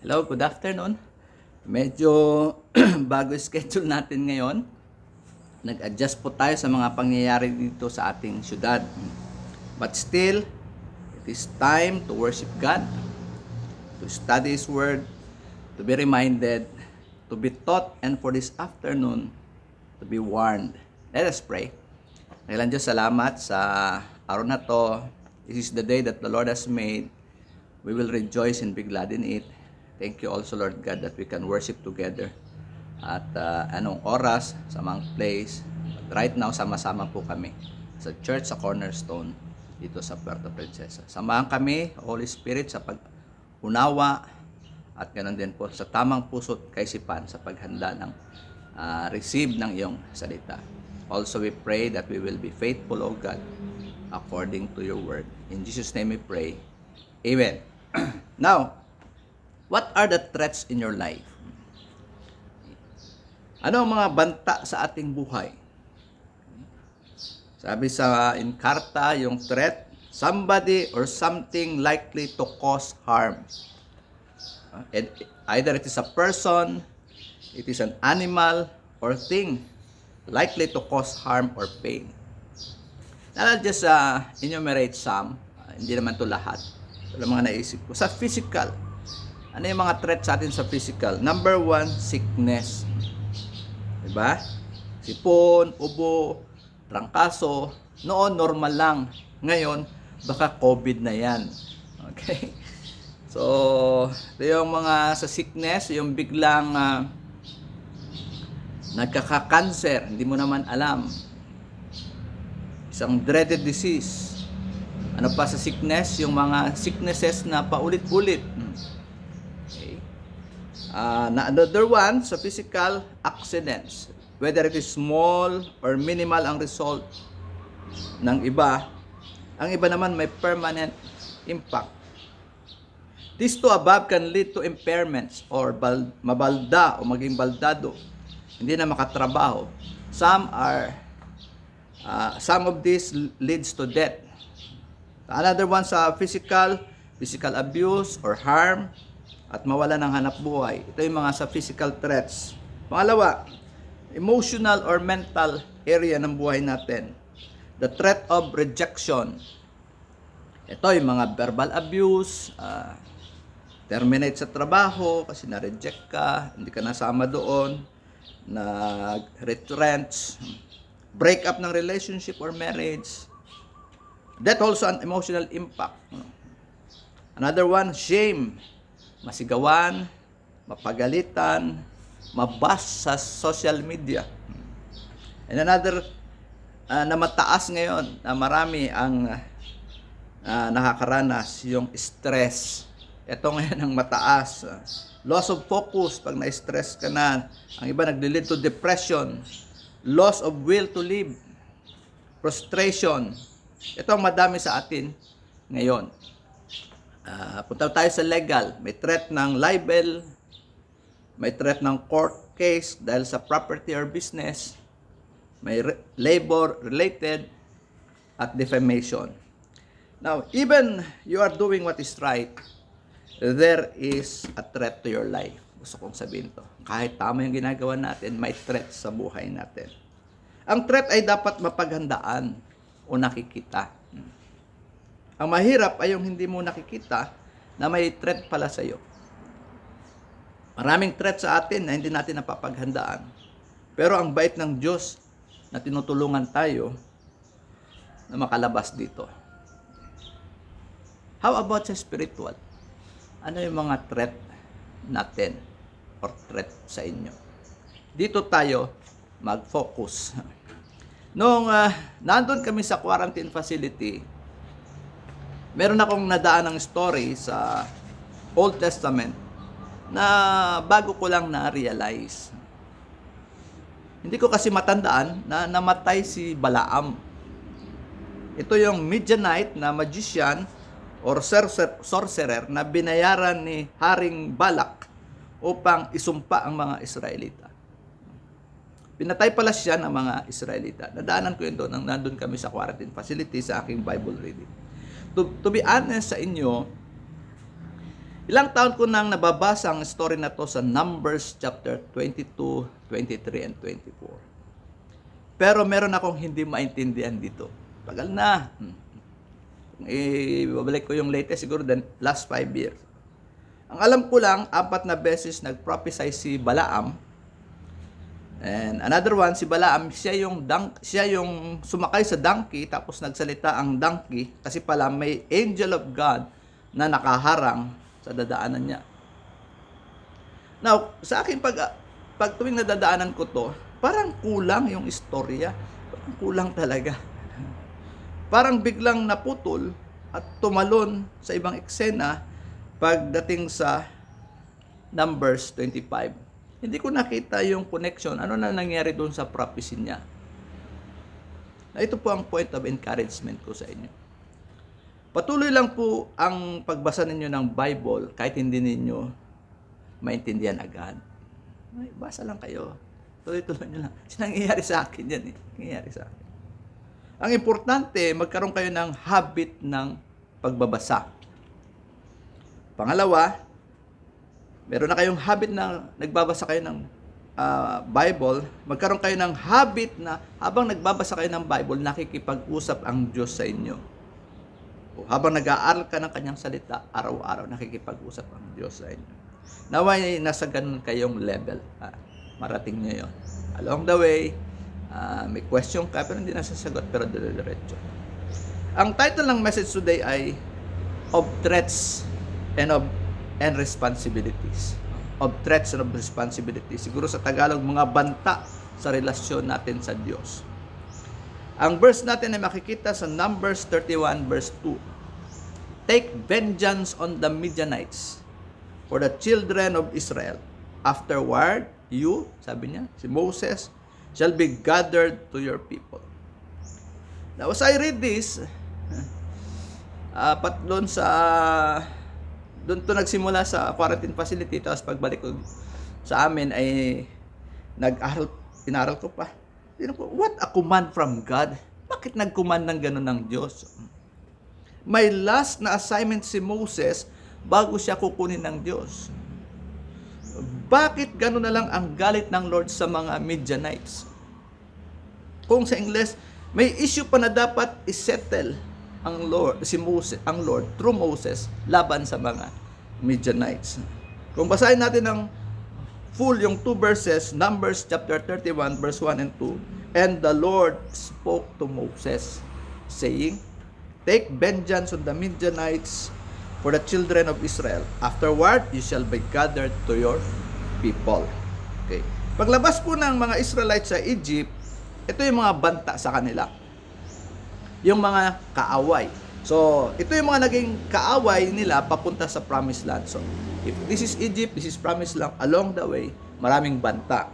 Hello, good afternoon. Medyo bago schedule natin ngayon. Nag-adjust po tayo sa mga pangyayari dito sa ating syudad. But still, it is time to worship God, to study His Word, to be reminded, to be taught, and for this afternoon, to be warned. Let us pray. Kailan Diyos, salamat sa araw na to. This is the day that the Lord has made. We will rejoice and be glad in it. Thank you also, Lord God, that we can worship together at anong oras, sa mga place. But right now, sama-sama po kami sa church sa Cornerstone dito sa Puerto Princesa. Samahan kami, Holy Spirit, sa pag-unawa at ganoon din po sa tamang puso't kaisipan sa paghanda ng receive ng iyong salita. Also, we pray that we will be faithful, O God, according to your word. In Jesus' name we pray. Amen. Now, what are the threats in your life? Ano ang mga banta sa ating buhay? Sabi sa Encarta, yung threat, somebody or something likely to cause harm. Either it is a person, it is an animal, or thing likely to cause harm or pain. I'll just enumerate some. Hindi naman to lahat. Ito lang mga naisip ko. Sa physical, ano yung mga threat sa atin sa physical? Number one, sickness. Diba? Sipon, ubo, trangkaso. Noon, normal lang. Ngayon, baka COVID na yan. Okay? So, ito yung mga sa sickness, yung biglang nagkaka-cancer. Hindi mo naman alam. Isang dreaded disease. Ano pa sa sickness? Yung mga sicknesses na paulit-ulit. Another one, sa physical, accidents. Whether it is small or minimal ang result ng iba, ang iba naman may permanent impact. These two above can lead to impairments or mabalda o maging baldado. Hindi na makatrabaho. Some of these leads to death. Another one sa physical abuse or harm, at mawala ng hanap buhay. Ito yung mga sa physical threats. Pangalawa, emotional or mental area ng buhay natin. The threat of rejection. Ito yung mga verbal abuse, terminate sa trabaho kasi na-reject ka, hindi ka nasama doon, nag-retrench, break up ng relationship or marriage. That also an emotional impact. Another one, shame. Masigawan, mapagalitan, mabas sa social media. And another na mataas ngayon, na marami ang nakakaranas, yung stress. Ito ngayon ang mataas. Loss of focus, pag na-stress ka na. Ang iba nag-lead to depression. Loss of will to live. Frustration. Ito ang madami sa atin ngayon. Punta tayo sa legal. May threat ng libel, may threat ng court case dahil sa property or business, may labor-related, at defamation. Now, even you are doing what is right, there is a threat to your life. Gusto kong sabihin to. Kahit tama yung ginagawa natin, may threat sa buhay natin. Ang threat ay dapat mapaghandaan o nakikita. Ang mahirap ay yung hindi mo nakikita na may threat pala sa iyo. Maraming threat sa atin na hindi natin napapaghandaan. Pero ang bait ng Diyos na tinutulungan tayo na makalabas dito. How about sa spiritual? Ano yung mga threat natin or threat sa inyo? Dito tayo mag-focus. Nung nandun kami sa quarantine facility, meron akong nadaan ng story sa Old Testament na bago ko lang na-realize. Hindi ko kasi matandaan na namatay si Balaam. Ito yung Midianite na magician or sorcerer na binayaran ni Haring Balak upang isumpa ang mga Israelita. Pinatay pala siya ng mga Israelita. Nadaanan ko yun doon nang nandun kami sa quarantine facility sa aking Bible reading. To be honest sa inyo, Ilang taon ko nang nababasa ang story na to sa Numbers chapter 22, 23, and 24. Pero meron akong hindi maintindihan dito. Tagal na. Ibabalik ko yung latest siguro the last 5 years. Ang alam ko lang, 4 na beses nag-prophesy si Balaam. And another one, si Balaam, siya yung sumakay sa donkey, tapos nagsalita ang donkey, kasi pala may angel of God na nakaharang sa dadaanan niya. Now, sa akin, pag tuwing nadadaanan ko to, parang kulang yung istorya. Parang kulang talaga. Parang biglang naputol at tumalon sa ibang eksena pagdating sa Numbers 25. Hindi ko nakita yung connection. Ano na nangyari doon sa prophecy niya? Na ito po ang point of encouragement ko sa inyo. Patuloy lang po ang pagbasa ninyo ng Bible kahit hindi ninyo maintindihan agad. Ay, basa lang kayo. Tuloy-tuloy nyo lang. Nangyayari sa akin yan eh. Nangyayari sa akin. Ang importante, magkaroon kayo ng habit ng pagbabasa. Pangalawa, meron na kayong habit na nagbabasa kayo ng Bible. Magkaroon kayo ng habit na habang nagbabasa kayo ng Bible, nakikipag-usap ang Diyos sa inyo. Habang nag-aaral ka ng kanyang salita, araw-araw nakikipag-usap ang Diyos sa inyo. Naway nasa ganun kayong level. Marating nyo yun. Along the way, may question ka, pero hindi nasasagot, pero dire-diretso. Ang title ng message today ay Of Threats and Responsibilities. Of Threats and of Responsibilities. Siguro sa Tagalog, mga banta sa relasyon natin sa Diyos. Ang verse natin ay makikita sa Numbers 31 verse 2. Take vengeance on the Midianites for the children of Israel. Afterward, you, sabi niya, si Moses, shall be gathered to your people. Now, as I read this, doon to nagsimula sa quarantine facility, tapos pagbalik ko sa amin ay inaral ko pa. What a command from God. Bakit nag-command ng gano'n ng Diyos? May last na assignment si Moses bago siya kukunin ng Diyos. Bakit gano'n na lang ang galit ng Lord sa mga Midianites? Kung sa English, may issue pa na dapat isettle ang Lord through Moses laban sa mga Midianites. Kung basahin natin ng full yung 2 verses, Numbers chapter 31 verse 1 and 2. And the Lord spoke to Moses, saying, Take vengeance on the Midianites for the children of Israel. Afterward, you shall be gathered to your people. Okay. Paglabas po ng mga Israelites sa Egypt, ito yung mga banta sa kanila. Yung mga kaaway. So, ito yung mga naging kaaway nila papunta sa Promised Land. So, if this is Egypt, this is Promised Land, along the way, maraming banta.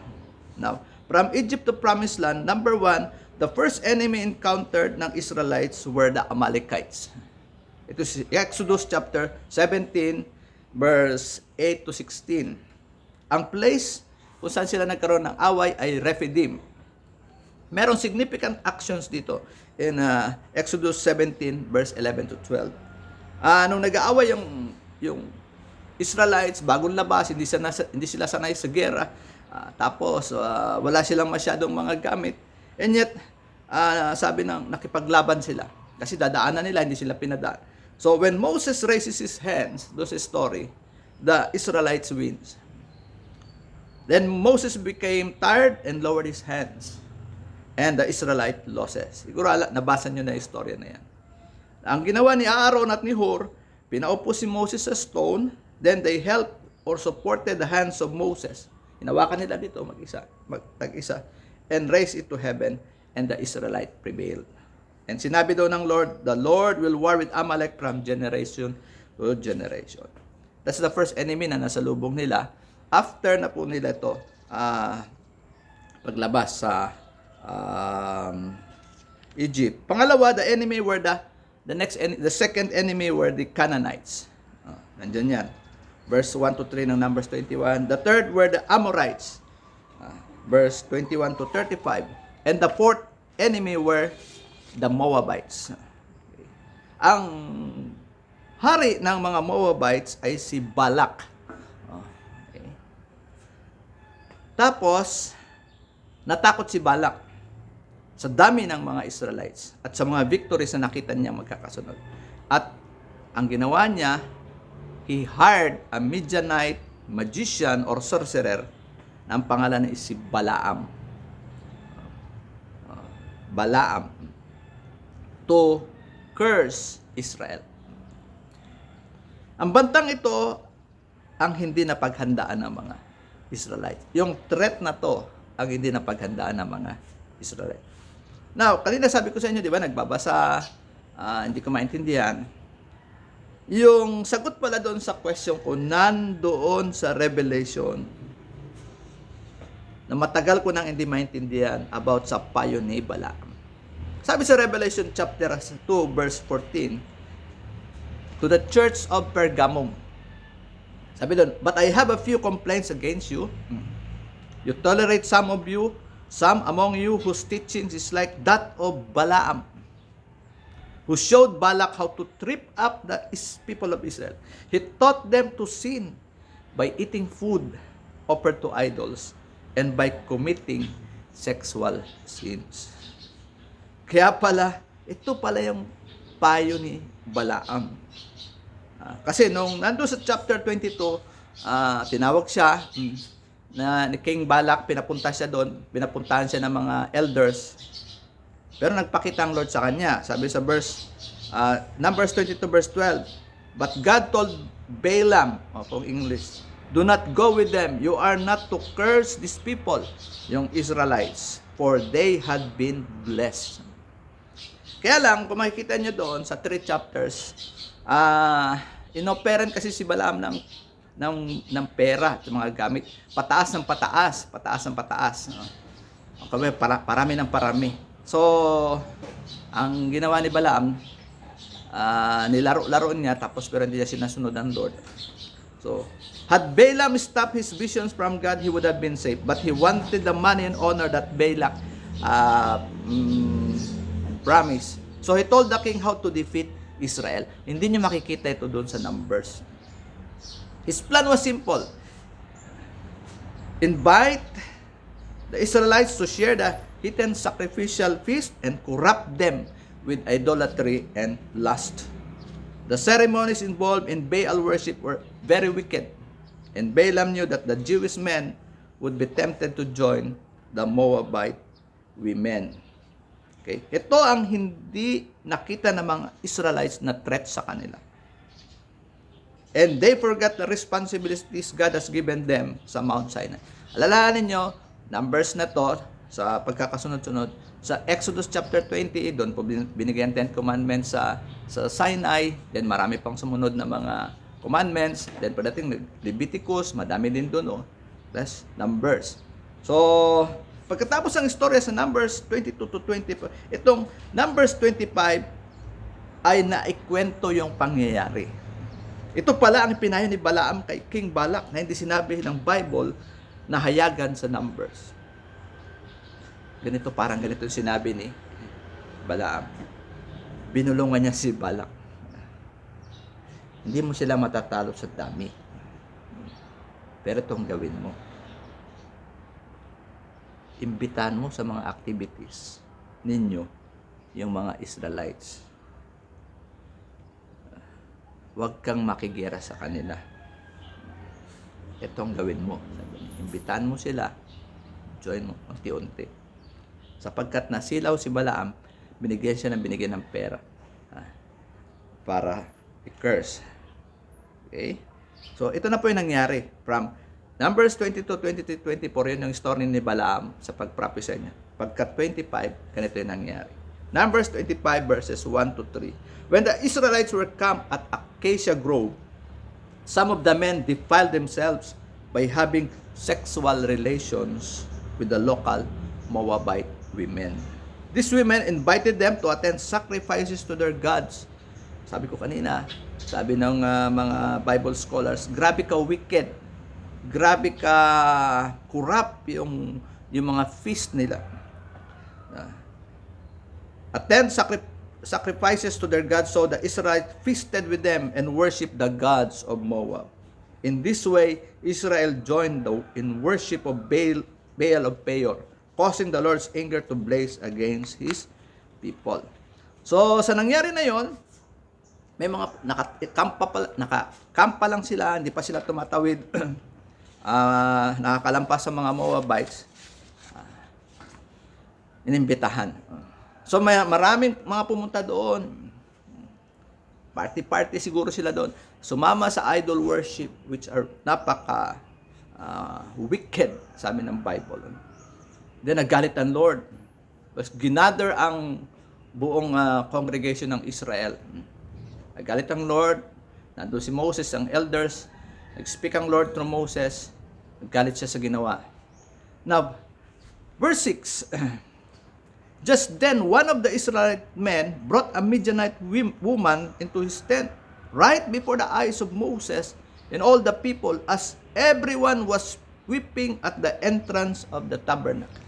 Now, from Egypt to Promised Land, number 1, the first enemy encountered ng Israelites were the Amalekites. Ito si Exodus chapter 17, verse 8 to 16. Ang place kung saan sila nagkaroon ng away ay Rephidim. Merong significant actions dito in Exodus 17 verse 11 to 12. Nung nag-aaway yung Israelites, bagong labas, hindi sila sanay sa gera, tapos wala silang masyadong mga gamit, and yet sabi nang nakipaglaban sila kasi dadaanan nila, hindi sila pinadaan. So when Moses raises his hands, doon sa story, the Israelites wins. Then Moses became tired and lowered his hands. And the Israelite losses. Siguro nabasa nyo na yung istorya na yan. Ang ginawa ni Aaron at ni Hur, pinaupo si Moses sa stone, then they helped or supported the hands of Moses. Hinawakan nila dito tag-isa, and raised it to heaven, and the Israelite prevailed. And sinabi daw ng Lord, the Lord will war with Amalek from generation to generation. That's the first enemy na nasa lubong nila. After na po nila ito, paglabas sa Egypt. Pangalawa, the enemy were the second enemy were the Canaanites. Nandiyan yan. Verse 1 to 3 ng Numbers 21. The third were the Amorites. Verse 21 to 35. And the fourth enemy were the Moabites. Ang hari ng mga Moabites ay si Balak. Okay. Tapos, natakot si Balak sa dami ng mga Israelites at sa mga victories na nakita niya magkakasunod. At ang ginawa niya, he hired a Midianite magician or sorcerer na ang pangalan ay si Balaam. Balaam to curse Israel. Ang bantang ito ang hindi napaghandaan ng mga Israelites. Yung threat na to ang hindi napaghandaan ng mga Israelites. Now, kanina sabi ko sa inyo, di ba, nagbabasa, hindi ko maintindihan. Yung sagot pala doon sa question ko, nandoon sa Revelation, na matagal ko nang hindi maintindihan about sa payo ni Balaam. Sabi sa Revelation chapter 2 verse 14, to the church of Pergamum. Sabi doon, but I have a few complaints against you. You tolerate some among you whose teachings is like that of Balaam, who showed Balak how to trip up the people of Israel. He taught them to sin by eating food offered to idols and by committing sexual sins. Kaya pala, ito pala yung payo ni Balaam. Kasi nung nandun sa chapter 22, tinawag siya na ni King Balak, pinapuntahan siya ng mga elders. Pero nagpakita ang Lord sa kanya. Sabi sa Numbers 22 verse 12, but God told Balaam, kung English, do not go with them. You are not to curse these people, yung Israelites, for they had been blessed. Kaya lang, kung makikita nyo doon sa 3 chapters, inoperan kasi si Balaam ng pera sa mga gamit. Pataas ng pataas. Parami ng parami. So, ang ginawa ni Balaam, nilaro-laroon niya, tapos pero hindi niya sinasunod ng Lord. So, had Balaam stopped his visions from God, he would have been safe. But he wanted the money and honor that Balak promise. So he told the king how to defeat Israel. Hindi niyo makikita ito doon sa Numbers. His plan was simple. Invite the Israelites to share the heathen sacrificial feast and corrupt them with idolatry and lust. The ceremonies involved in Baal worship were very wicked. And Balaam knew that the Jewish men would be tempted to join the Moabite women. Okay. Ito ang hindi nakita ng mga Israelites na threat sa kanila. And they forgot the responsibilities God has given them sa Mount Sinai. Alalahanin nyo, Numbers na to, sa pagkakasunod-sunod, sa Exodus chapter 20, doon po binigyan 10 commandments sa Sinai, then marami pang sumunod na mga commandments, then pagdating Leviticus, madami din doon, plus Numbers. So, pagkatapos ng istorya sa Numbers 22 to 25, itong Numbers 25 ay naikwento yung pangyayari. Ito pala ang pinayo ni Balaam kay King Balak na hindi sinabi ng Bible na hayagan sa Numbers. Parang ganito yung sinabi ni Balaam. Binulungan niya si Balak. Hindi mo sila matatalo sa dami. Pero itong gawin mo. Imbitahan mo sa mga activities ninyo yung mga Israelites. Huwag kang makigera sa kanila. Ito ang gawin mo. Imbitahan mo sila. Join mo unti-unti. Sapagkat nasilaw si Balaam, binigyan siya ng pera para i-curse. Okay? So, ito na po yung nangyari. From Numbers 22, 23, 24, yun yung story ni Balaam sa pag-prophesy niya. Pagka 25, ganito yung nangyari. Numbers 25 verses 1 to 3. When the Israelites were camped at Acacia Grove, some of the men defiled themselves by having sexual relations with the local Moabite women. These women invited them to attend sacrifices to their gods. Sabi ko kanina, sabi ng mga Bible scholars, grabe ka wicked, grabe ka corrupt yung mga feast nila. Attend sacrifices to their gods, so the Israelites feasted with them and worshipped the gods of Moab. In this way, Israel joined in worship of Baal of Peor, causing the Lord's anger to blaze against His people. So, sa nangyari na yon, may mga nakakampa lang sila, hindi pa sila tumatawid, nakakalampas sa mga Moabites, inimbitahan. So, maraming mga pumunta doon. Party-party siguro sila doon. Sumama sa idol worship, which are napaka wicked, sabi ng Bible. Then, naggalit ang Lord. Tapos, ginather ang buong congregation ng Israel. Naggalit ang Lord. Nandun si Moses, ang elders. Nag-speak ang Lord through Moses. Naggalit siya sa ginawa. Now, verse 6. Just then, one of the Israelite men brought a Midianite woman into his tent, right before the eyes of Moses and all the people, as everyone was weeping at the entrance of the tabernacle.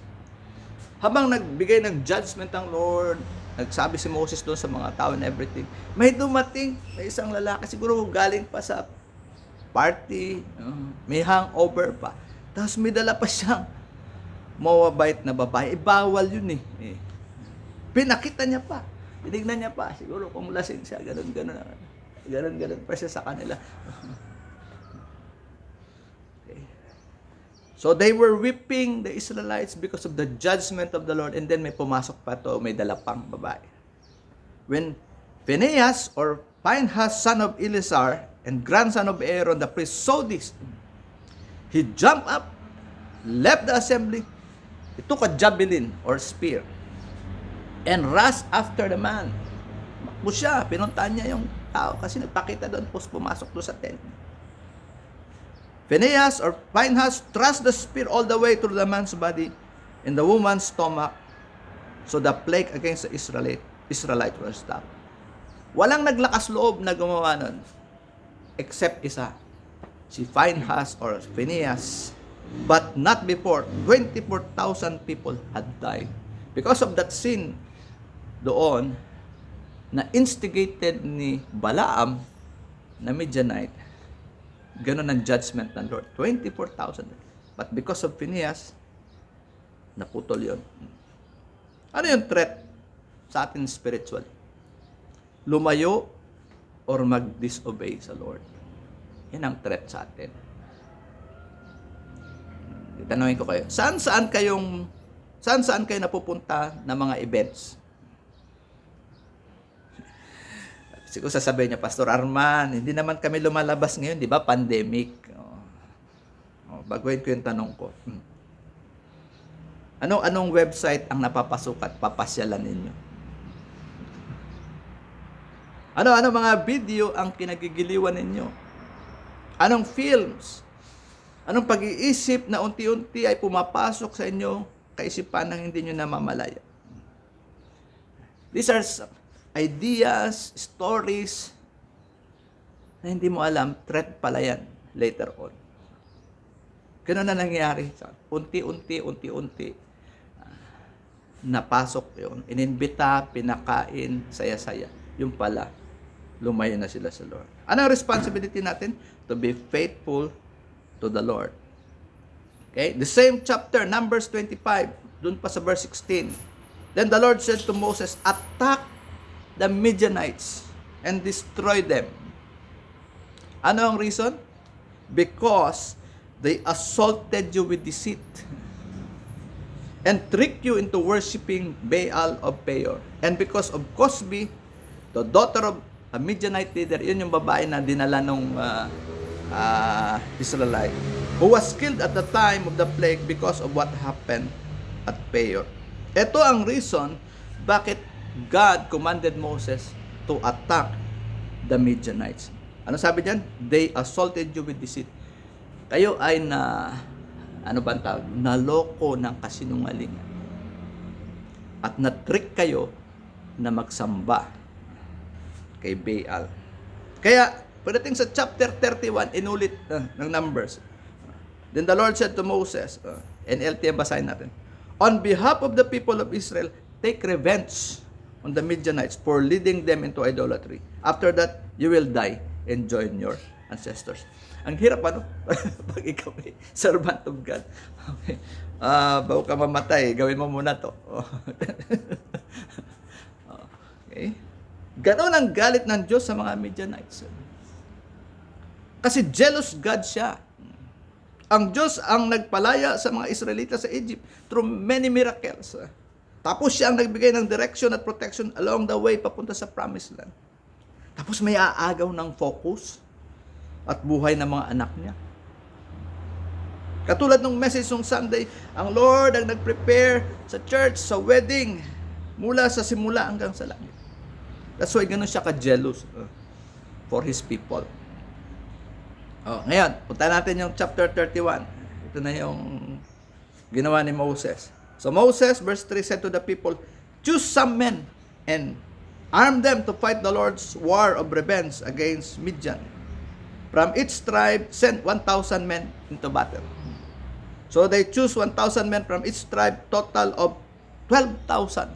Habang nagbigay ng judgment ang Lord, nagsabi si Moses doon sa mga tao and everything, may dumating na isang lalaki, siguro galing pa sa party, may hangover pa. Tapos may dala pa siyang Moabite na babae. Bawal yun eh. Pinakita niya pa. Tinignan niya pa. Siguro kung lasing siya, ganun pa siya sa kanila. Okay. So they were weeping, the Israelites, because of the judgment of the Lord. And then may pumasok pa to, may dala pang babae. When Phinehas or Phinehas, son of Eleazar, and grandson of Aaron, the priest, saw this, he jumped up, left the assembly, he took a javelin or spear, and rushed after the man. Makbo siya, pinuntahan niya yung tao kasi nagpakita doon, tapos pumasok doon sa tent. Phinehas or Phinehas thrust the spear all the way through the man's body and the woman's stomach, so the plague against the Israelite was stopped. Walang naglakas loob na gumawa nun, except isa, si Phinehas or Phinehas. But not before 24,000 people had died. Because of that sin doon, na instigated ni Balaam na Midianite, ganun ang judgment ng Lord. 24,000. But because of Phinehas, naputol yun. Ano yung threat sa atin spiritually? Lumayo or mag-disobey sa Lord. Yan ang threat sa atin. Tanungin ko kayo, saan kayo napupunta na mga events? Siguro sasabihin niya, Pastor Arman, hindi naman kami lumalabas ngayon, di ba? Pandemic. Baguhin ko yung tanong ko. Anong website ang napapasok at papasyalan ninyo? Ano mga video ang kinagigiliwan ninyo? Anong films? Anong pag-iisip na unti-unti ay pumapasok sa inyo kaisipan ng hindi nyo namamalaya? These are ideas, stories na hindi mo alam, threat pala yan later on. Ganun na nangyari. Unti-unti, napasok yun. Ininbita, pinakain, saya-saya. Yung pala, lumayo na sila sa Lord. Ano ang responsibility natin? To be faithful to the Lord. Okay? The same chapter, Numbers 25, dun pa sa verse 16. Then the Lord said to Moses, attack the Midianites and destroy them. Ano ang reason? Because they assaulted you with deceit and tricked you into worshiping Baal of Peor. And because of Cosbi, the daughter of a Midianite leader, yun yung babae na dinala nung Israelite, who was killed at the time of the plague because of what happened at Peor. Ito ang reason bakit God commanded Moses to attack the Midianites. Ano sabi diyan? They assaulted you with deceit. Kayo ay naloko ng kasinungalingan. At na-trick kayo na magsamba kay Baal. Kaya pagdating sa chapter 31, inulit ng Numbers. Then the Lord said to Moses, NLT ang basahin natin, on behalf of the people of Israel, take revenge on the Midianites for leading them into idolatry. After that, you will die and join your ancestors. Ang hirap ano? Pag ikaw ay servant of God. Okay. Bago ka mamatay, gawin mo muna to. Okay. Ganon ang galit ng Diyos sa mga Midianites. Kasi jealous God siya. Ang Diyos ang nagpalaya sa mga Israelita sa Egypt through many miracles. Tapos siya ang nagbigay ng direction at protection along the way papunta sa Promised Land. Tapos may aagaw ng focus at buhay ng mga anak niya. Katulad ng message ng Sunday, ang Lord ang nag-prepare sa church, sa wedding, mula sa simula hanggang sa langit. That's why ganun siya ka-jealous for His people. Ngayon, punta natin yung chapter 31. Ito na yung ginawa ni Moses. So Moses, verse 3, said to the people, choose some men and arm them to fight the Lord's war of revenge against Midian. From each tribe, send 1,000 men into battle. So they choose 1,000 men from each tribe, total of 12,000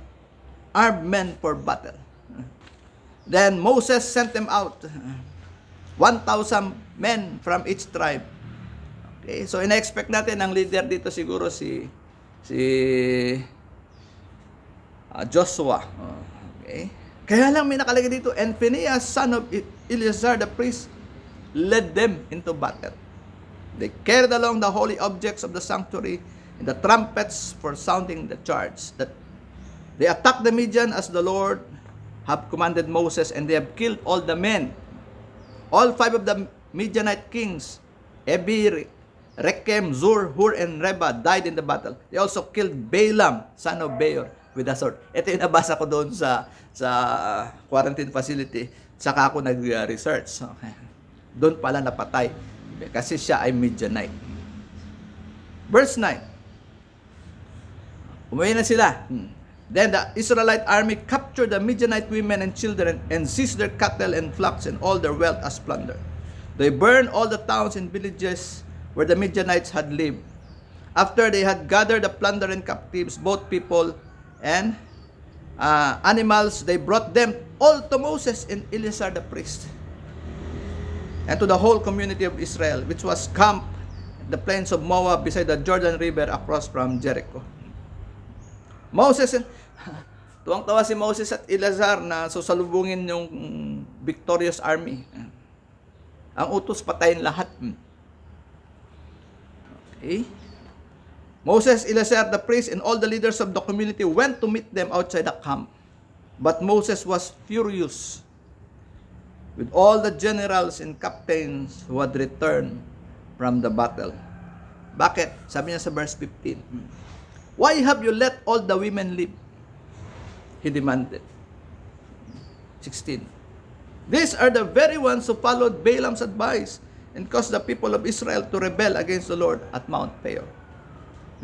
armed men for battle. Then Moses sent them out, 1,000 men from each tribe. Okay, so ina-expect natin ang leader dito siguro si Joshua. Okay. Kaya lang may nakalagay dito, and Phinehas, son of Eleazar the priest, led them into battle. They carried along the holy objects of the sanctuary and the trumpets for sounding the charge. That they attacked the Midian as the Lord have commanded Moses, and they have killed all the men. All 5 of the Midianite kings, Ebi, Rechem, Zur, Hur, and Reba, died in the battle. They also killed Balaam, son of Beor, with a sword. Ito yung nabasa ko doon sa quarantine facility. Saka ako nag-research. Okay. Doon pala napatay. Kasi siya ay Midianite. Verse 9. Umuwi na sila. Then the Israelite army captured the Midianite women and children and seized their cattle and flocks and all their wealth as plunder. They burned all the towns and villages where the Midianites had lived. After they had gathered the plunder and captives, both people and animals, they brought them all to Moses and Eleazar the priest, and to the whole community of Israel, which was camped in the plains of Moab beside the Jordan River across from Jericho. Moses, tuwang-tawa si Moses at Eleazar na susalubungin yung victorious army. Ang utos, patayin lahat. Okay. Moses, Eleazar the priest, and all the leaders of the community went to meet them outside the camp. But Moses was furious with all the generals and captains who had returned from the battle. Bakit? Sabi niya sa verse 15. Why have you let all the women live? He demanded. 16. These are the very ones who followed Balaam's advice and caused the people of Israel to rebel against the Lord at Mount Peor.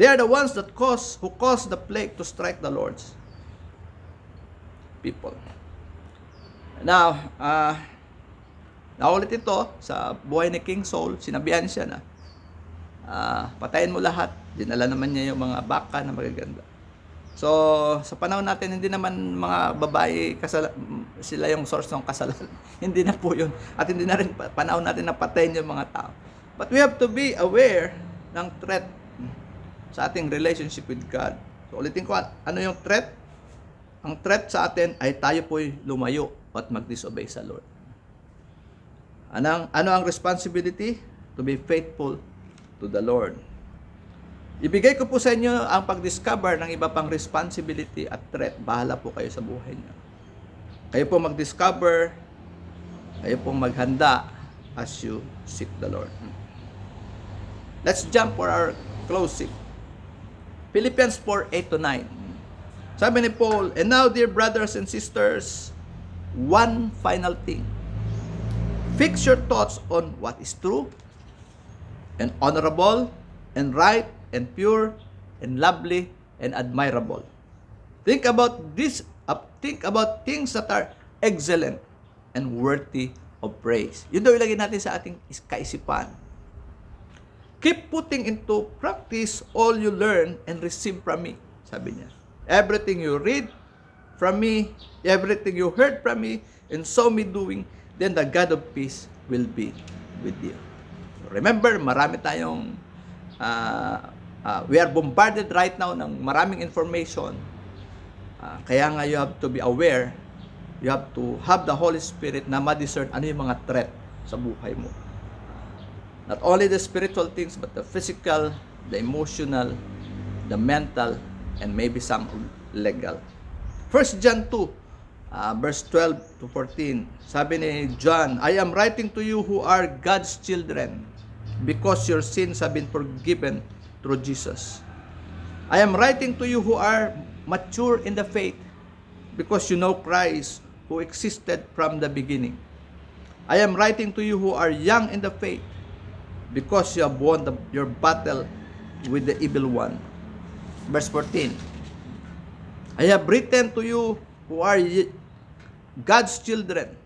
They are the ones that who caused the plague to strike the Lord's people. Now, naulit ito sa buhay ni King Saul. Sinabihan siya na, patayin mo lahat. Dinala naman niya yung mga baka na magaganda. So, sa panahon natin, hindi naman mga babae sila yung source ng kasalan. Hindi na po yun. At hindi na rin panahon natin na patayin yung mga tao. But we have to be aware ng threat sa ating relationship with God. So, ulitin ko, ano yung threat? Ang threat sa atin ay tayo po'y lumayo at mag-disobey sa Lord. Ano ang responsibility? To be faithful to the Lord. Ibigay ko po sa inyo ang pag-discover ng iba pang responsibility at threat. Bahala po kayo sa buhay niyo. Kayo po mag-discover, kayo po maghanda as you seek the Lord. Let's jump for our closing. Philippians 4:8-9. Sabi ni Paul, and now, dear brothers and sisters, one final thing. Fix your thoughts on what is true and honorable and right and pure and lovely and admirable. Think about things that are excellent and worthy of praise. Yun daw ilagay natin sa ating kaisipan. Keep putting into practice all you learn and receive from me, sabi niya. Everything you read, from me, everything you heard from me, and saw me doing, then the God of peace will be with you. Remember, marami tayong, we are bombarded right now ng maraming information. Kaya nga you have to be aware, you have to have the Holy Spirit na ma-discern ano yung mga threat sa buhay mo. Not only the spiritual things, but the physical, the emotional, the mental, and maybe some legal. 1 John 2, verse 12 to 14. Sabi ni John, I am writing to you who are God's children, because your sins have been forgiven through Jesus. I am writing to you who are mature in the faith, because you know Christ, who existed from the beginning. I am writing to you who are young in the faith, because you have won your battle with the evil one. Verse 14. I have written to you who are God's children,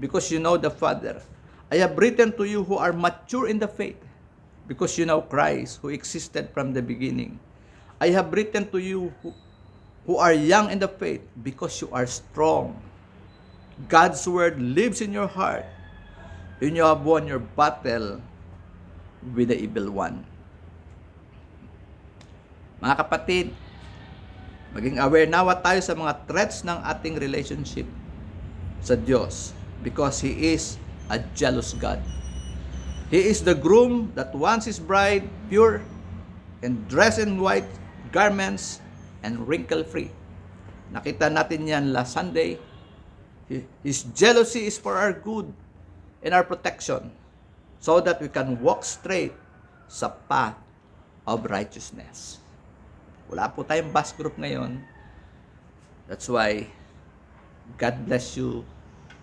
because you know the Father. I have written to you who are mature in the faith, because you know Christ, who existed from the beginning. I have written to you who are young in the faith, because you are strong. God's word lives in your heart, and you have won your battle with the evil one. Mga kapatid, maging aware nawa tayo sa mga threats ng ating relationship sa Diyos, because He is a jealous God. He is the groom that wants His bride pure and dressed in white garments and wrinkle-free. Nakita natin yan last Sunday. His jealousy is for our good and our protection, so that we can walk straight sa path of righteousness. Wala po tayong bus group ngayon. That's why God bless you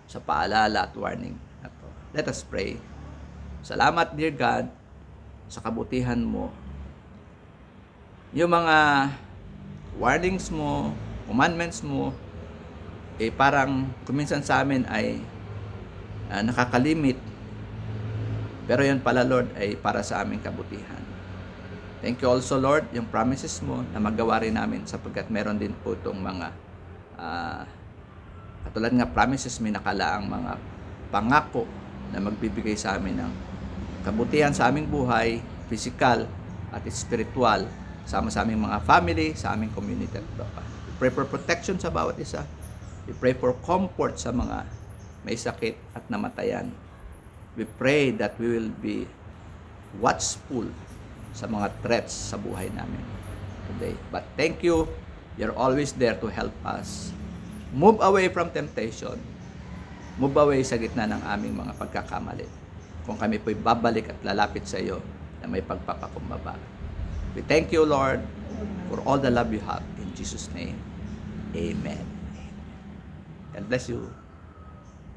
sa paalala at warning na to. Let us pray. Salamat, dear God, sa kabutihan mo. Yung mga warnings mo, commandments mo, parang kuminsan sa amin ay nakakalimit. Pero yun pala, Lord, ay para sa aming kabutihan. Thank you also, Lord, yung promises mo na magawa rin namin, sapagkat meron din po itong mga katulad nga promises, may nakalaang mga pangako na magbibigay sa amin ng kabutihan sa aming buhay, physical at spiritual, sama sa aming mga family, sa aming community. We pray for protection sa bawat isa. We pray for comfort sa mga may sakit at namatayan. We pray that we will be watchful sa mga threats sa buhay namin today. But thank you, you're always there to help us move away from temptation, move away sa gitna ng aming mga pagkakamali. Kung kami po'y babalik at lalapit sa iyo na may pagpapakumbaba. We thank you, Lord, for all the love you have. In Jesus' name, amen. God bless you.